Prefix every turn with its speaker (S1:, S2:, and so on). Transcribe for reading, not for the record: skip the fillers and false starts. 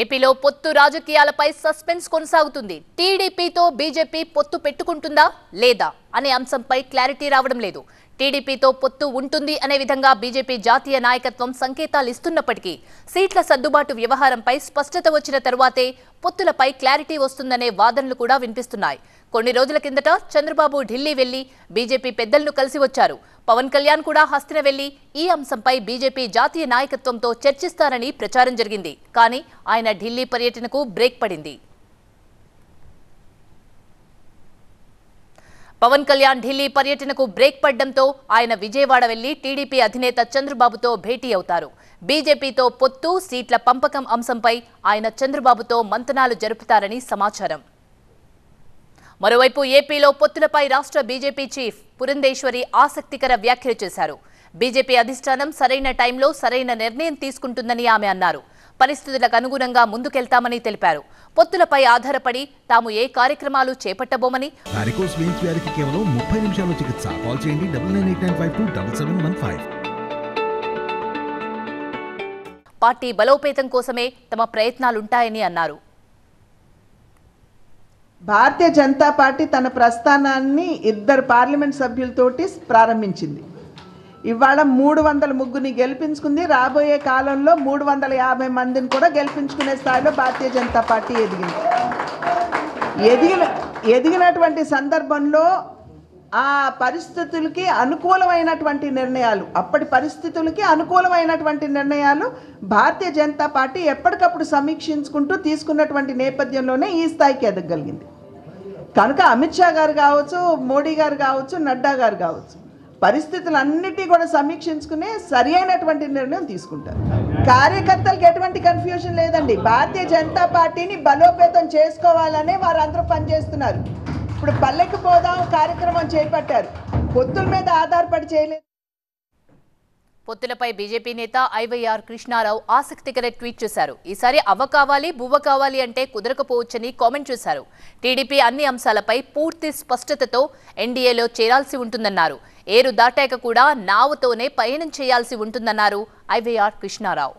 S1: ఏపీలో పొత్తు రాజకీయాలపై సస్పెన్స్ కొనసాగుతుంది. టీడీపీతో బీజేపీ పొత్తు పెట్టుకుంటుందా లేదా అనే అంశంపై క్లారిటీ రావడం లేదు. టీడీపీతో పొత్తు ఉంటుంది అనే విధంగా బీజేపీ జాతీయ నాయకత్వం సంకేతాలు ఇస్తున్నప్పటికీ సీట్ల సర్దుబాటు వ్యవహారంపై స్పష్టత వచ్చిన తరువాతే పొత్తులపై క్లారిటీ వస్తుందనే వాదనలు కూడా వినిపిస్తున్నాయి. కొన్ని రోజుల కిందట చంద్రబాబు ఢిల్లీ వెళ్లి బీజేపీ పెద్దలను కలిసి వచ్చారు. పవన్ కళ్యాణ్ కూడా హస్తిన వెళ్లి ఈ అంశంపై బీజేపీ జాతీయ నాయకత్వంతో చర్చిస్తారని ప్రచారం జరిగింది. కానీ ఆయన ఢిల్లీ పర్యటనకు బ్రేక్ పడింది. పవన్ కళ్యాణ్ ఢిల్లీ పర్యటనకు బ్రేక్ పడడంతో ఆయన విజయవాడ వెళ్లి టీడీపీ అధినేత చంద్రబాబుతో భేటీ అవుతారు. బీజేపీతో పొత్తు, సీట్ల పంపకం అంశంపై ఆయన చంద్రబాబుతో మంతనాలు జరుపుతారని సమాచారం. మరోవైపు ఏపీలో పొత్తులపై రాష్ట్ర బీజేపీ చీఫ్ పురంధేశ్వరి ఆసక్తికర వ్యాఖ్యలు చేశారు. బీజేపీ అధిష్టానం సరైన టైంలో సరైన నిర్ణయం తీసుకుంటుందని ఆమె అన్నారు. పరిస్థితులకు అనుగుణంగా ముందుకెళ్తామని తెలిపారు. పొత్తులపై ఆధారపడి తాము ఏ కార్యక్రమాలు చేపట్టబోమని,
S2: కేవలం 30 నిమిషాల్లో చికిత్స. కాల్ చేయండి 9989527715.
S1: పార్టీ బలోపేతం కోసమే తమ ప్రయత్నాలుంటాయని అన్నారు.
S3: భారతీయ జనతా పార్టీ తన ప్రస్థానాన్ని 2 పార్లమెంట్ సభ్యులతోటి ప్రారంభించింది. ఇవాళ 300 ముగ్గురిని గెలిపించుకుంది. రాబోయే కాలంలో 350 మందిని కూడా గెలిపించుకునే స్థాయిలో భారతీయ జనతా పార్టీ ఎదిగినటువంటి సందర్భంలో ఆ పరిస్థితులకి అనుకూలమైనటువంటి నిర్ణయాలు, అప్పటి పరిస్థితులకి అనుకూలమైనటువంటి నిర్ణయాలు భారతీయ జనతా పార్టీ ఎప్పటికప్పుడు సమీక్షించుకుంటూ తీసుకున్నటువంటి నేపథ్యంలోనే ఈ స్థాయికి ఎదగగలిగింది. కనుక అమిత్ షా గారు కావచ్చు, మోడీ గారు కావచ్చు, నడ్డా గారు కావచ్చు, పరిస్థితులన్నిటి కూడా సమీక్షించుకునే సరి అయినటువంటి నిర్ణయం తీసుకుంటారు. కార్యకర్తలకు ఎటువంటి కన్ఫ్యూజన్ లేదండి. భారతీయ జనతా పార్టీని బలోపేతం చేసుకోవాలనే వారందరూ పనిచేస్తున్నారు. ఇప్పుడు పల్లెకి పోదాం కార్యక్రమం చేపట్టారు. పొత్తుల మీద ఆధారపడి చేయలేదు.
S1: పొత్తులపై బీజేపీ నేత ఐవైఆర్ కృష్ణారావు ఆసక్తికర ట్వీట్ చేశారు. ఈసారి అవ్వ కావాలి బువ్వ కావాలి అంటే కుదరకపోవచ్చని కామెంట్ చేశారు. టీడీపీ అన్ని అంశాలపై పూర్తి స్పష్టతతో ఎన్డీఏలో చేరాల్సి ఉంటుందన్నారు. ఏరు దాటాక కూడా నావతోనే పయనం చేయాల్సి ఉంటుందన్నారు ఐవైఆర్ కృష్ణారావు.